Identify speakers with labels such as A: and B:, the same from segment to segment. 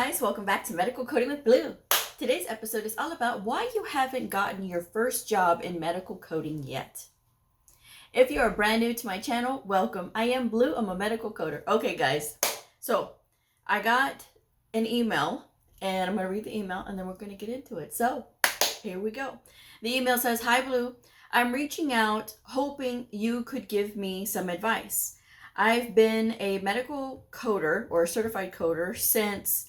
A: guys, welcome back to Medical Coding with Blue. Today's episode is all about why you haven't gotten your first job in medical coding yet. If you are brand new to my channel, welcome. I am Blue, I'm a medical coder. Okay guys, so I got an email and I'm going to read the email and then we're going to get into it. So here we go. The email says, "Hi Blue, I'm reaching out hoping you could give me some advice. I've been a medical coder or a certified coder since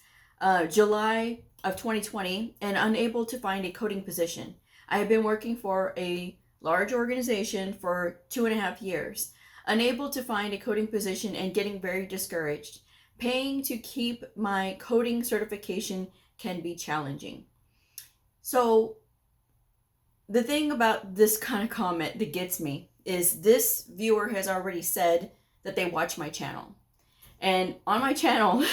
A: July of 2020 and unable to find a coding position. I have been working for a large organization for 2.5 years, unable to find a coding position and getting very discouraged. Paying to keep my coding certification can be challenging." So the thing about this kind of comment that gets me is this viewer has already said that they watch my channel. And on my channel,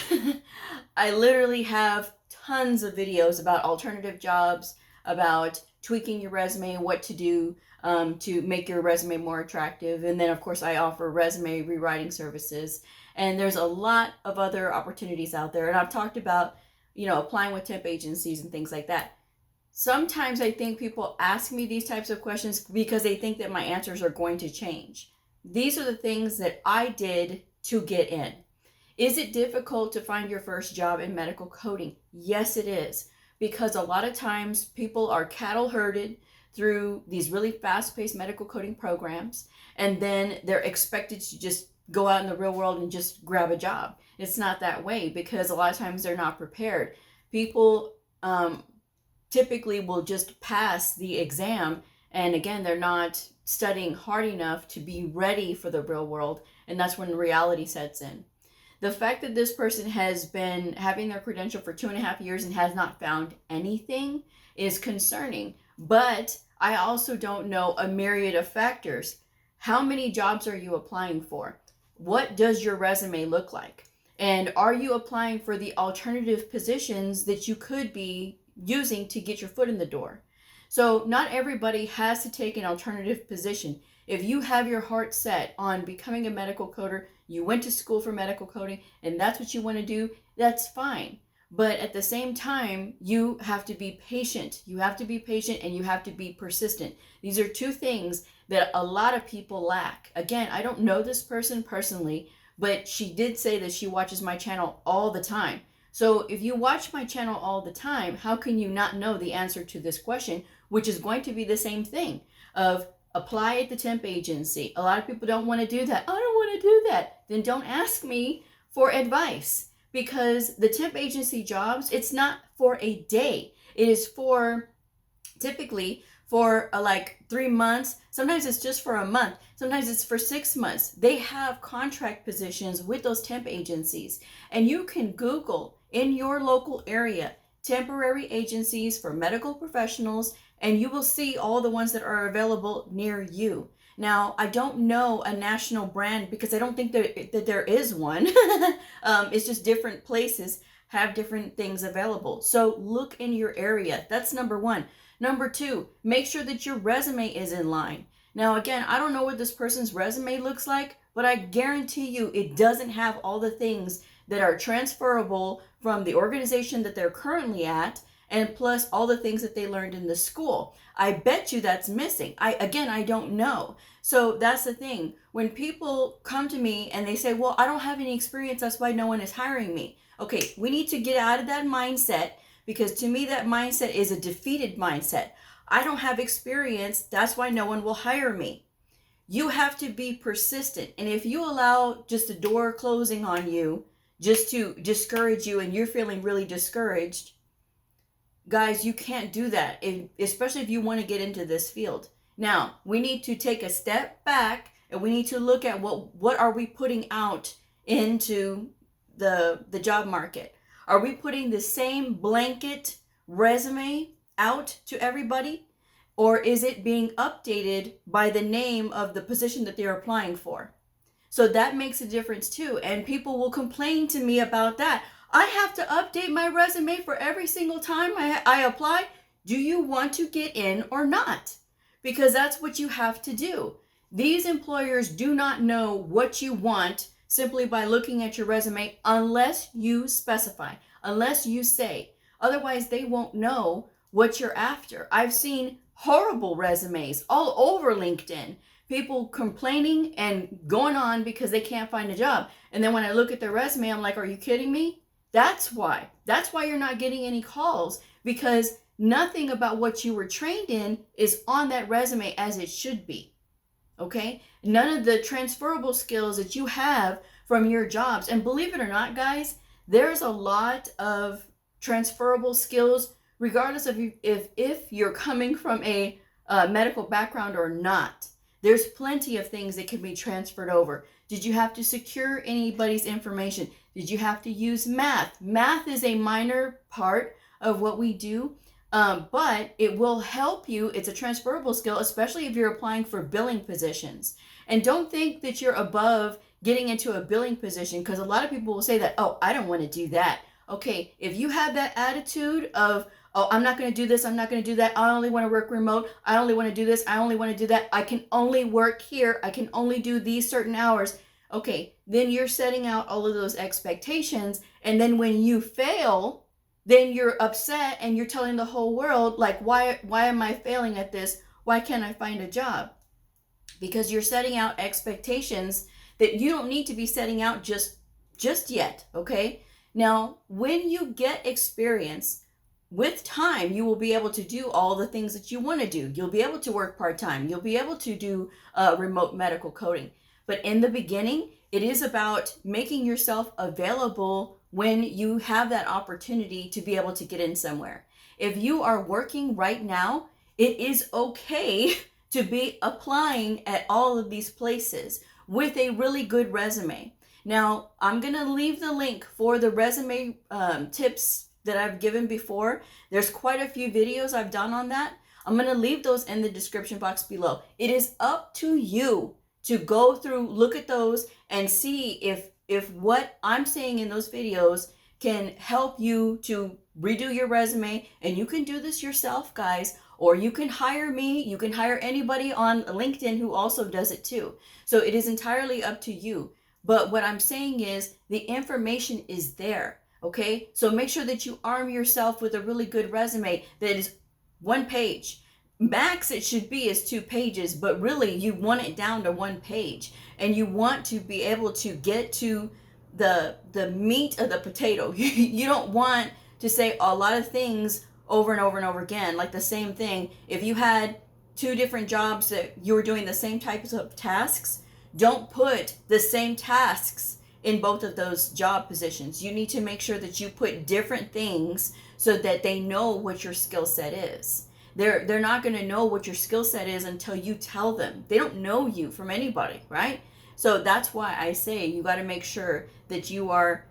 A: I literally have tons of videos about alternative jobs, about tweaking your resume, what to do to make your resume more attractive. And then of course I offer resume rewriting services. And there's a lot of other opportunities out there. And I've talked about, applying with temp agencies and things like that. Sometimes I think people ask me these types of questions because they think that my answers are going to change. These are the things that I did to get in. Is it difficult to find your first job in medical coding? Yes, it is. Because a lot of times people are cattle herded through these really fast-paced medical coding programs, and then they're expected to just go out in the real world and just grab a job. It's not that way because a lot of times they're not prepared. People typically will just pass the exam, and again, they're not studying hard enough to be ready for the real world, and that's when reality sets in. The fact that this person has been having their credential for 2.5 years and has not found anything is concerning, but I also don't know a myriad of factors. How many jobs are you applying for? What does your resume look like? And are you applying for the alternative positions that you could be using to get your foot in the door? So not everybody has to take an alternative position. If you have your heart set on becoming a medical coder, you went to school for medical coding, and that's what you want to do, that's fine. But at the same time, you have to be patient. You have to be patient and you have to be persistent. These are two things that a lot of people lack. Again, I don't know this person personally, but she did say that she watches my channel all the time. So if you watch my channel all the time, how can you not know the answer to this question, which is going to be the same thing of apply at the temp agency. A lot of people don't want to do that. I don't want to do that. Then don't ask me for advice, because the temp agency jobs, it's not for a day. It is for typically for like 3 months. Sometimes it's just for a month. Sometimes it's for 6 months. They have contract positions with those temp agencies, and you can Google in your local area temporary agencies for medical professionals, and you will see all the ones that are available near you. Now, I don't know a national brand because I don't think that there is one. It's just different places have different things available. So look in your area. That's number one. Number two, make sure that your resume is in line. Now, again, I don't know what this person's resume looks like, but I guarantee you it doesn't have all the things that are transferable from the organization that they're currently at, and plus all the things that they learned in the school. I bet you that's missing. I don't know. So that's the thing. When people come to me and they say, well, I don't have any experience, that's why no one is hiring me. Okay, we need to get out of that mindset, because to me that mindset is a defeated mindset. I don't have experience, that's why no one will hire me. You have to be persistent. And if you allow just a door closing on you just to discourage you and you're feeling really discouraged, guys, you can't do that, especially if you want to get into this field. Now, we need to take a step back and we need to look at what are we putting out into the job market. Are we putting the same blanket resume out to everybody? Or is it being updated by the name of the position that they're applying for? So that makes a difference too. And people will complain to me about that. I have to update my resume for every single time I apply. Do you want to get in or not? Because that's what you have to do. These employers do not know what you want simply by looking at your resume unless you specify, unless you say. Otherwise, they won't know what you're after. I've seen horrible resumes all over LinkedIn. People complaining and going on because they can't find a job. And then when I look at their resume, I'm like, are you kidding me? That's why. That's why you're not getting any calls, because nothing about what you were trained in is on that resume as it should be. Okay? None of the transferable skills that you have from your jobs. And believe it or not, guys, there's a lot of transferable skills regardless of if you're coming from a medical background or not. There's plenty of things that can be transferred over. Did you have to secure anybody's information? Did you have to use math? Math is a minor part of what we do, but it will help you. It's a transferable skill, especially if you're applying for billing positions. And don't think that you're above getting into a billing position, because a lot of people will say that, oh, I don't want to do that. Okay, if you have that attitude of, oh, I'm not going to do this, I'm not going to do that, I only want to work remote, I only want to do this, I only want to do that, I can only work here, I can only do these certain hours. Okay, then you're setting out all of those expectations, and then when you fail, then you're upset and you're telling the whole world, like, why am I failing at this? Why can't I find a job? Because you're setting out expectations that you don't need to be setting out just yet, okay? Now, when you get experience, with time, you will be able to do all the things that you want to do. You'll be able to work part-time. You'll be able to do remote medical coding. But in the beginning, it is about making yourself available when you have that opportunity to be able to get in somewhere. If you are working right now, it is okay to be applying at all of these places with a really good resume. Now, I'm going to leave the link for the resume tips that I've given before. There's quite a few videos I've done on that. I'm going to leave those in the description box below. It is up to you to go through, look at those, and see if what I'm saying in those videos can help you to redo your resume. And you can do this yourself, guys, or you can hire me. You can hire anybody on LinkedIn who also does it too. So it is entirely up to you. But what I'm saying is the information is there, okay? So make sure that you arm yourself with a really good resume that is 1 page. Max it should be is 2 pages, but really you want it down to 1 page. And you want to be able to get to the meat of the potato. You don't want to say a lot of things over and over and over again, like the same thing. If you had 2 different jobs that you were doing the same types of tasks, don't put the same tasks in both of those job positions. You need to make sure that you put different things so that they know what your skill set is. They're not going to know what your skill set is until you tell them. They don't know you from anybody, right? So that's why I say you got to make sure that you are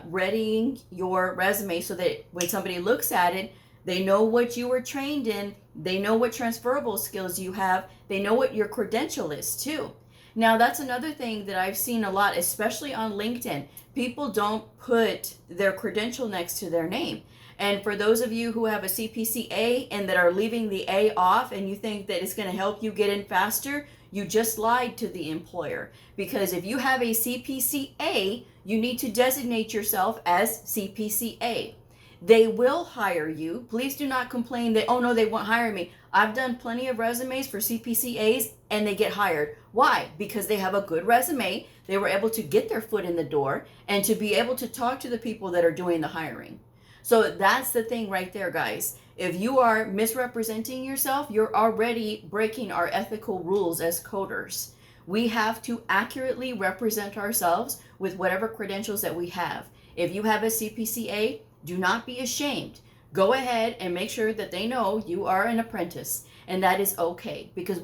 A: readying your resume so that when somebody looks at it, they know what you were trained in. They know what transferable skills you have. They know what your credential is too. Now, that's another thing that I've seen a lot, especially on LinkedIn. People don't put their credential next to their name. And for those of you who have a CPCA and that are leaving the A off and you think that it's going to help you get in faster, you just lied to the employer. Because if you have a CPCA, you need to designate yourself as CPCA. They will hire you. Please do not complain that, oh no, they won't hire me. I've done plenty of resumes for CPCAs and they get hired. Why? Because they have a good resume. They were able to get their foot in the door and to be able to talk to the people that are doing the hiring. So that's the thing right there, guys. If you are misrepresenting yourself, you're already breaking our ethical rules as coders. We have to accurately represent ourselves with whatever credentials that we have. If you have a CPCA, do not be ashamed. Go ahead and make sure that they know you are an apprentice, and that is okay, because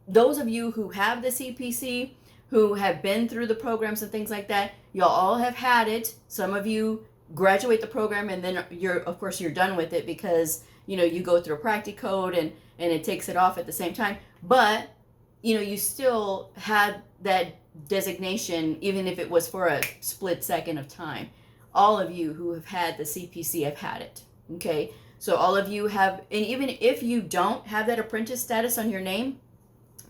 A: those of you who have the CPC, who have been through the programs and things like that, y'all all have had it. Some of you graduate the program and then you're done with it because you go through a practicode and it takes it off at the same time, but you still had that designation even if it was for a split second of time. All of you who have had the CPC have had it, okay? So all of you have, and even if you don't have that apprentice status on your name,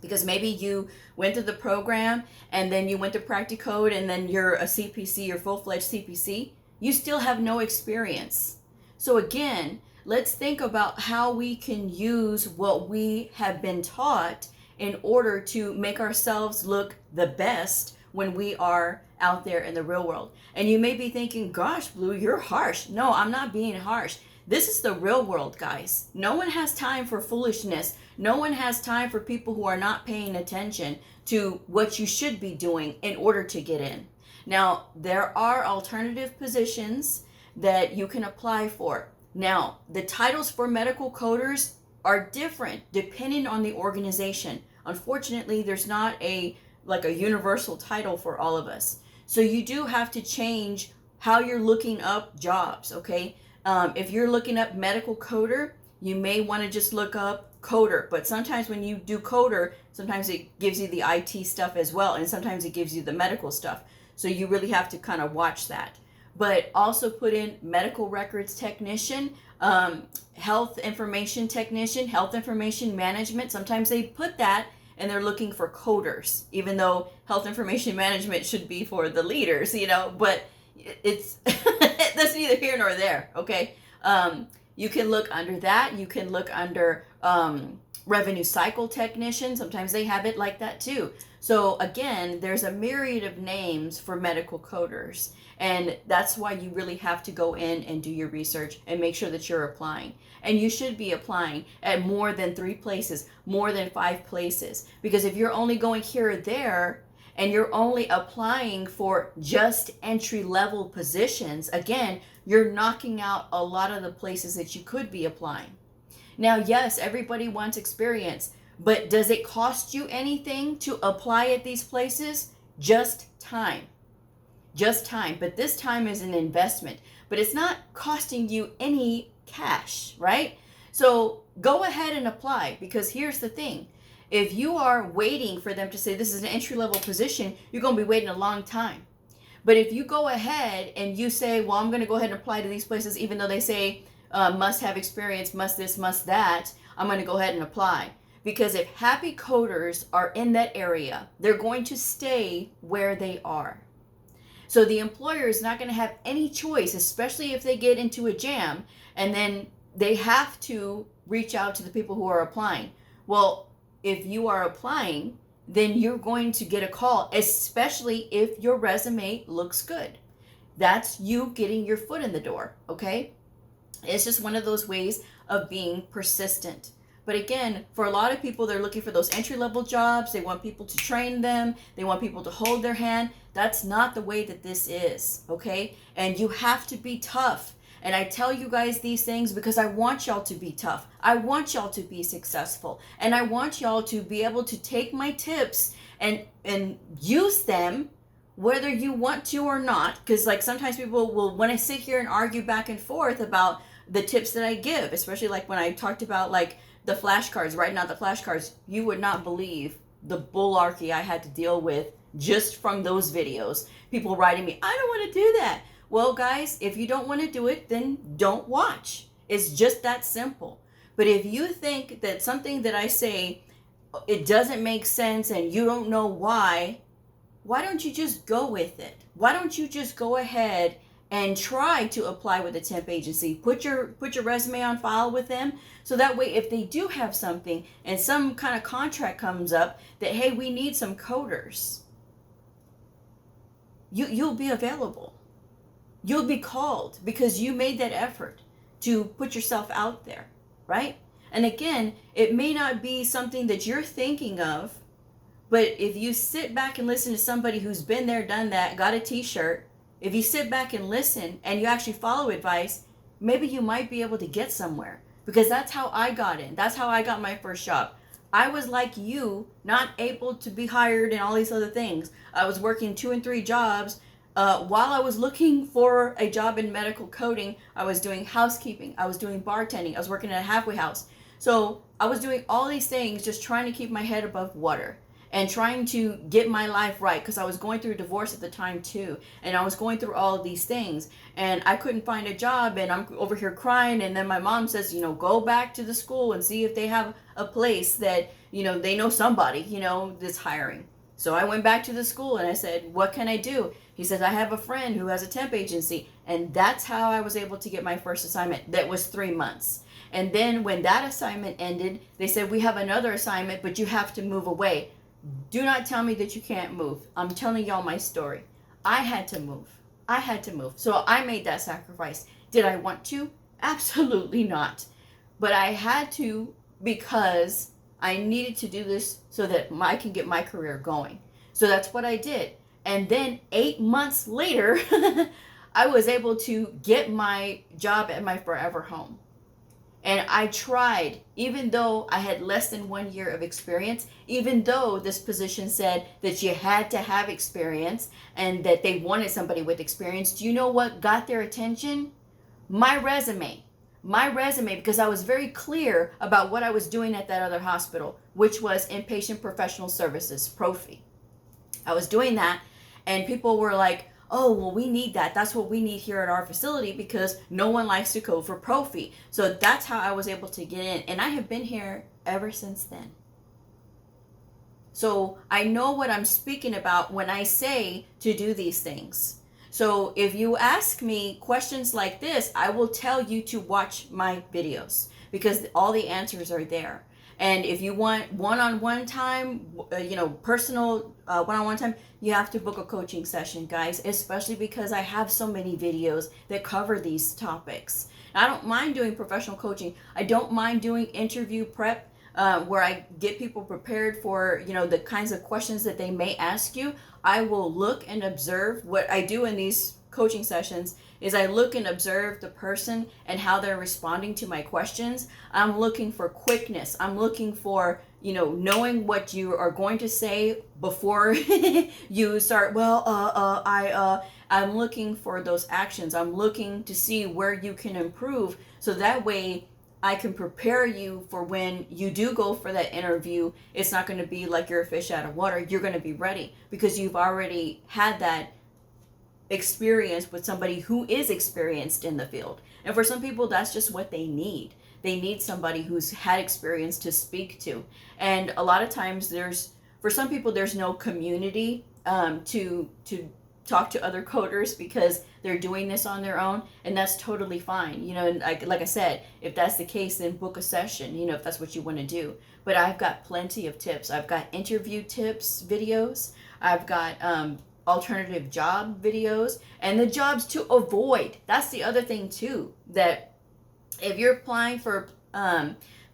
A: Because maybe you went through the program and then you went to Practicode and then you're a CPC or full-fledged CPC. You still have no experience. So again, let's think about how we can use what we have been taught in order to make ourselves look the best when we are out there in the real world. And you may be thinking, gosh, Blue, you're harsh. No, I'm not being harsh. This is the real world, guys. No one has time for foolishness. No one has time for people who are not paying attention to what you should be doing in order to get in. Now, there are alternative positions that you can apply for. Now, the titles for medical coders are different depending on the organization. Unfortunately, there's not a universal title for all of us. So you do have to change how you're looking up jobs, okay? If you're looking up medical coder, you may want to just look up coder. But sometimes when you do coder, sometimes it gives you the IT stuff as well, and sometimes it gives you the medical stuff. So you really have to kind of watch that. But also put in medical records technician, health information technician, health information management. Sometimes they put that and they're looking for coders, even though health information management should be for the leaders, but it's that's neither here nor there, okay? You can look under that. You can look under revenue cycle technician. Sometimes they have it like that too. So again, there's a myriad of names for medical coders. And that's why you really have to go in and do your research and make sure that you're applying. And you should be applying at more than 3 places, more than 5 places. Because if you're only going here or there, and you're only applying for just entry-level positions, again, you're knocking out a lot of the places that you could be applying. Now, yes, everybody wants experience, but does it cost you anything to apply at these places? Just time. Just time. But this time is an investment. But it's not costing you any cash, right? So go ahead and apply, because here's the thing. If you are waiting for them to say this is an entry-level position, you're going to be waiting a long time. But if you go ahead and you say, well, I'm going to go ahead and apply to these places, even though they say must have experience, must this, must that, I'm going to go ahead and apply. Because if happy coders are in that area, they're going to stay where they are. So the employer is not going to have any choice, especially if they get into a jam and then they have to reach out to the people who are applying. Well, if you are applying, then you're going to get a call, especially if your resume looks good. That's you getting your foot in the door, okay? It's just one of those ways of being persistent. But again, for a lot of people, they're looking for those entry-level jobs. They want people to train them. They want people to hold their hand. That's not the way that this is, okay? And you have to be tough. And I tell you guys these things because I want y'all to be tough. I want y'all to be successful. And I want y'all to be able to take my tips and use them whether you want to or not. Because like sometimes people will want to sit here and argue back and forth about the tips that I give, especially like when I talked about like the flashcards, writing out the flashcards. You would not believe the bullarchy I had to deal with just from those videos. People writing me, I don't want to do that. Well, guys, if you don't want to do it, then don't watch. It's just that simple. But if you think that something that I say, it doesn't make sense and you don't know why don't you just go with it? Why don't you just go ahead and try to apply with a temp agency? Put your resume on file with them, so that way if they do have something and some kind of contract comes up that, hey, we need some coders, you'll be available. You'll be called because you made that effort to put yourself out there, right? And again, it may not be something that you're thinking of, but if you sit back and listen to somebody who's been there, done that, got a t-shirt, if you sit back and listen and you actually follow advice, maybe you might be able to get somewhere, because that's how I got in. That's how I got my first job. I was like you, not able to be hired and all these other things. I was working 2 and 3 jobs. While I was looking for a job in medical coding, I was doing housekeeping. I was doing bartending. I was working at a halfway house. So I was doing all these things, just trying to keep my head above water. and trying to get my life right, because I was going through a divorce at the time too, and I was going through all of these things, and I couldn't find a job, and I'm over here crying. And then my mom says, go back to the school and see if they have a place that, they know somebody, that's hiring. So I went back to the school and I said, what can I do? He says, I have a friend who has a temp agency. And that's how I was able to get my first assignment. That was 3 months. And then when that assignment ended, they said, we have another assignment, but you have to move away. Do not tell me that you can't move. I'm telling y'all my story. I had to move. So I made that sacrifice. Did I want to? Absolutely not. But I had to, because I needed to do this so that I can get my career going. So that's what I did. And then 8 months later, I was able to get my job at my forever home. And I tried, even though I had less than 1 year of experience, even though this position said that you had to have experience and that they wanted somebody with experience. Do you know what got their attention? My resume, because I was very clear about what I was doing at that other hospital, which was inpatient professional services, Profi. I was doing that, and people were like, oh, well, we need that. That's what we need here at our facility, because no one likes to code for Profi. So that's how I was able to get in. And I have been here ever since then. So I know what I'm speaking about when I say to do these things. So if you ask me questions like this, I will tell you to watch my videos, because all the answers are there. And if you want one-on-one time, personal one-on-one time, you have to book a coaching session, guys, especially because I have so many videos that cover these topics. I don't mind doing professional coaching. I don't mind doing interview prep, where I get people prepared for, the kinds of questions that they may ask you. I will look and observe. What I do in these coaching sessions is I look and observe the person and how they're responding to my questions. I'm looking for quickness. I'm looking for, knowing what you are going to say before you start, I'm looking for those actions. I'm looking to see where you can improve, so that way I can prepare you for when you do go for that interview. It's not going to be like you're a fish out of water. You're going to be ready because you've already had that experience with somebody who is experienced in the field. And for some people, that's just what they need. They need somebody who's had experience to speak to. And a lot of times for some people, there's no community to talk to other coders because they're doing this on their own, and that's totally fine. And like I said, if that's the case, then book a session, if that's what you want to do. But I've got plenty of tips. I've got interview tips videos. I've got alternative job videos, and the jobs to avoid. That's the other thing too, that if you're applying for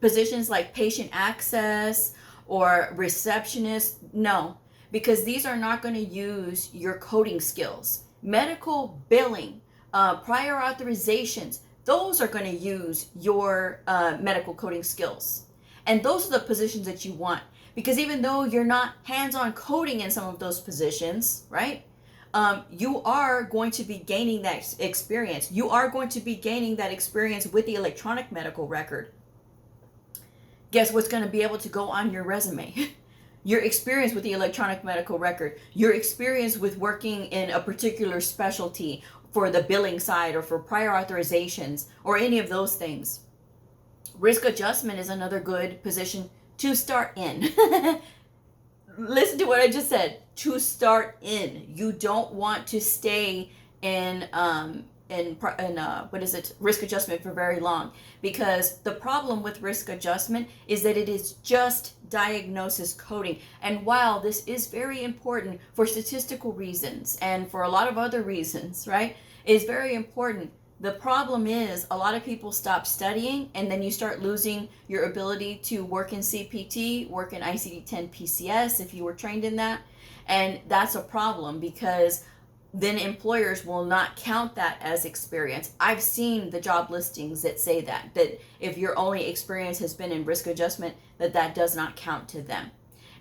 A: positions like patient access or receptionist, no, because these are not going to use your coding skills. Medical billing, prior authorizations, those are going to use your medical coding skills. And those are the positions that you want. Because even though you're not hands-on coding in some of those positions, right? You are going to be gaining that experience. You are going to be gaining that experience with the electronic medical record. Guess what's going to be able to go on your resume? Your experience with the electronic medical record. Your experience with working in a particular specialty for the billing side or for prior authorizations or any of those things. Risk adjustment is another good position to start in. Listen to what I just said. To start in. You don't want to stay in risk adjustment for very long, because the problem with risk adjustment is that it is just diagnosis coding. And while this is very important for statistical reasons and for a lot of other reasons, right? It is very important. The problem is a lot of people stop studying, and then you start losing your ability to work in CPT, work in ICD-10 PCS if you were trained in that. And that's a problem, because then employers will not count that as experience. I've seen the job listings that say that if your only experience has been in risk adjustment, that does not count to them.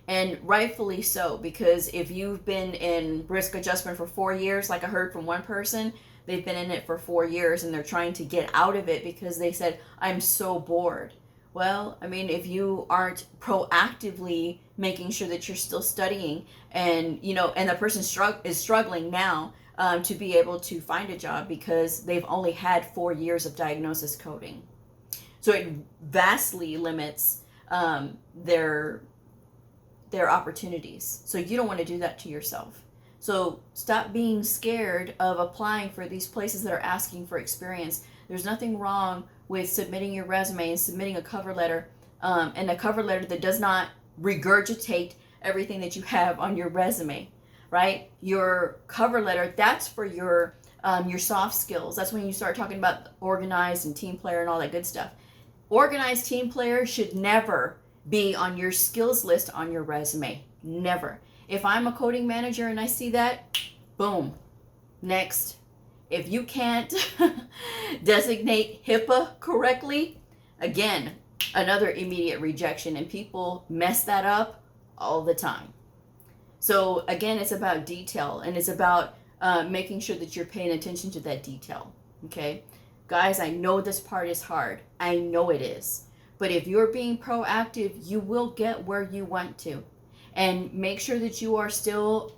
A: And rightfully so, because if you've been in risk adjustment for 4 years, like I heard from one person, they've been in it for 4 years and they're trying to get out of it because they said, I'm so bored. Well, I mean, if you aren't proactively making sure that you're still studying, and and the person is struggling now to be able to find a job because they've only had 4 years of diagnosis coding, so it vastly limits their opportunities. So you don't want to do that to yourself. So stop being scared of applying for these places that are asking for experience. There's nothing wrong with submitting your resume and submitting a cover letter, and a cover letter that does not regurgitate everything that you have on your resume, right? Your cover letter, that's for your soft skills. That's when you start talking about organized and team player and all that good stuff. Organized team player should never be on your skills list on your resume. Never. If I'm a coding manager and I see that, boom, next. If you can't designate HIPAA correctly, again, another immediate rejection, and people mess that up all the time. So again, it's about detail, and it's about making sure that you're paying attention to that detail. Okay, guys, I know this part is hard. I know it is. But if you're being proactive, you will get where you want to. And make sure that you are still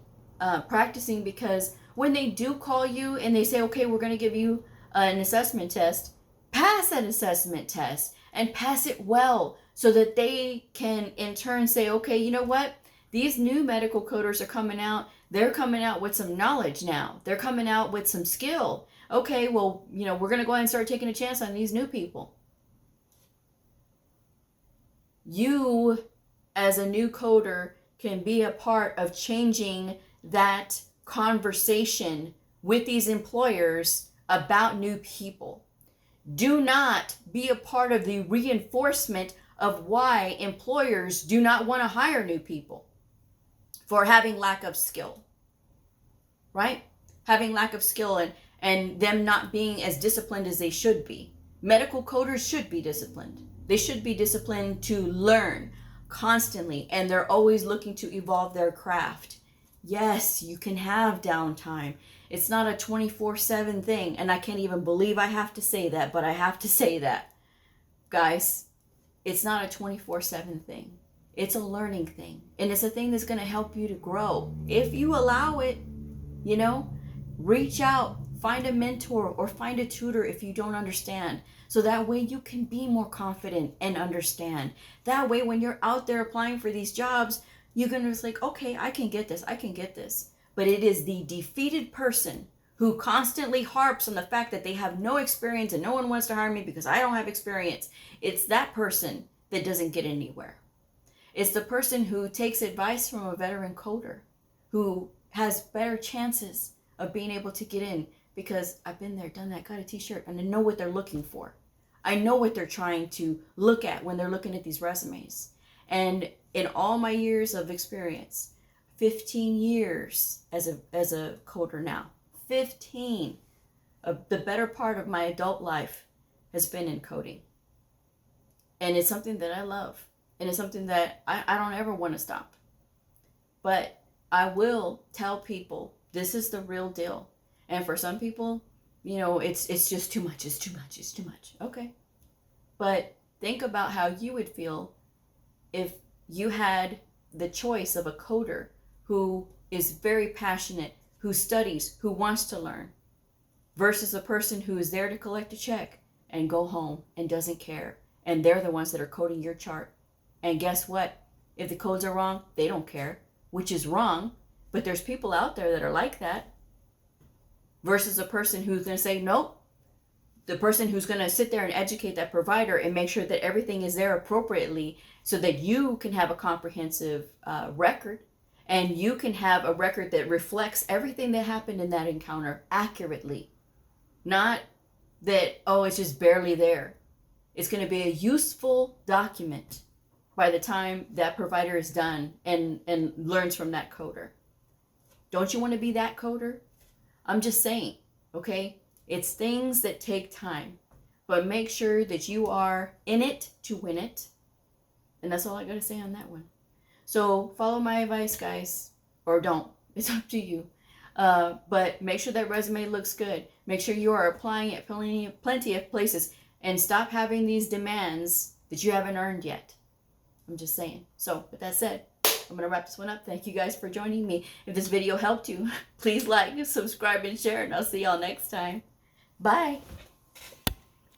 A: practicing, because when they do call you and they say, okay, we're going to give you an assessment test, pass that assessment test and pass it well, so that they can in turn say, okay, you know what? These new medical coders are coming out. They're coming out with some knowledge now. They're coming out with some skill. Okay, well, we're going to go ahead and start taking a chance on these new people. You, as a new coder, can be a part of changing that conversation with these employers about new people. Do not be a part of the reinforcement of why employers do not want to hire new people for having lack of skill, right? Having lack of skill and them not being as disciplined as they should be. Medical coders should be disciplined. They should be disciplined to learn constantly, and they're always looking to evolve their craft. Yes, you can have downtime. It's not a 24/7 thing, and I can't even believe I have to say that, but I have to say that. Guys, it's not a 24/7 thing. It's a learning thing, and it's a thing that's going to help you to grow. If you allow it, reach out, find a mentor or find a tutor if you don't understand. So that way you can be more confident and understand. That way when you're out there applying for these jobs, you're going to be like, okay, I can get this. But it is the defeated person who constantly harps on the fact that they have no experience and no one wants to hire me because I don't have experience. It's that person that doesn't get anywhere. It's the person who takes advice from a veteran coder who has better chances of being able to get in, because I've been there, done that, got a t-shirt, and I know what they're looking for. I know what they're trying to look at when they're looking at these resumes. And in all my years of experience, 15 years as a coder now, 15, the better part of my adult life has been in coding. And it's something that I love. And it's something that I don't ever want to stop. But I will tell people, this is the real deal. And for some people, it's just too much. It's too much. Okay. But think about how you would feel if you had the choice of a coder who is very passionate, who studies, who wants to learn, versus a person who is there to collect a check and go home and doesn't care. And they're the ones that are coding your chart. And guess what? If the codes are wrong, they don't care, which is wrong. But there's people out there that are like that. Versus a person who's going to say, nope. The person who's going to sit there and educate that provider and make sure that everything is there appropriately so that you can have a comprehensive record, and you can have a record that reflects everything that happened in that encounter accurately. Not that, it's just barely there. It's going to be a useful document by the time that provider is done and learns from that coder. Don't you want to be that coder? I'm just saying, okay? It's things that take time, but make sure that you are in it to win it. And that's all I got to say on that one. So follow my advice, guys, or don't. It's up to you. But make sure that resume looks good. Make sure you are applying at plenty of places, and stop having these demands, that you haven't earned yet. I'm just saying. So with that said, I'm going to wrap this one up. Thank you guys for joining me. If this video helped you, please like, subscribe, and share, and I'll see y'all next time. Bye.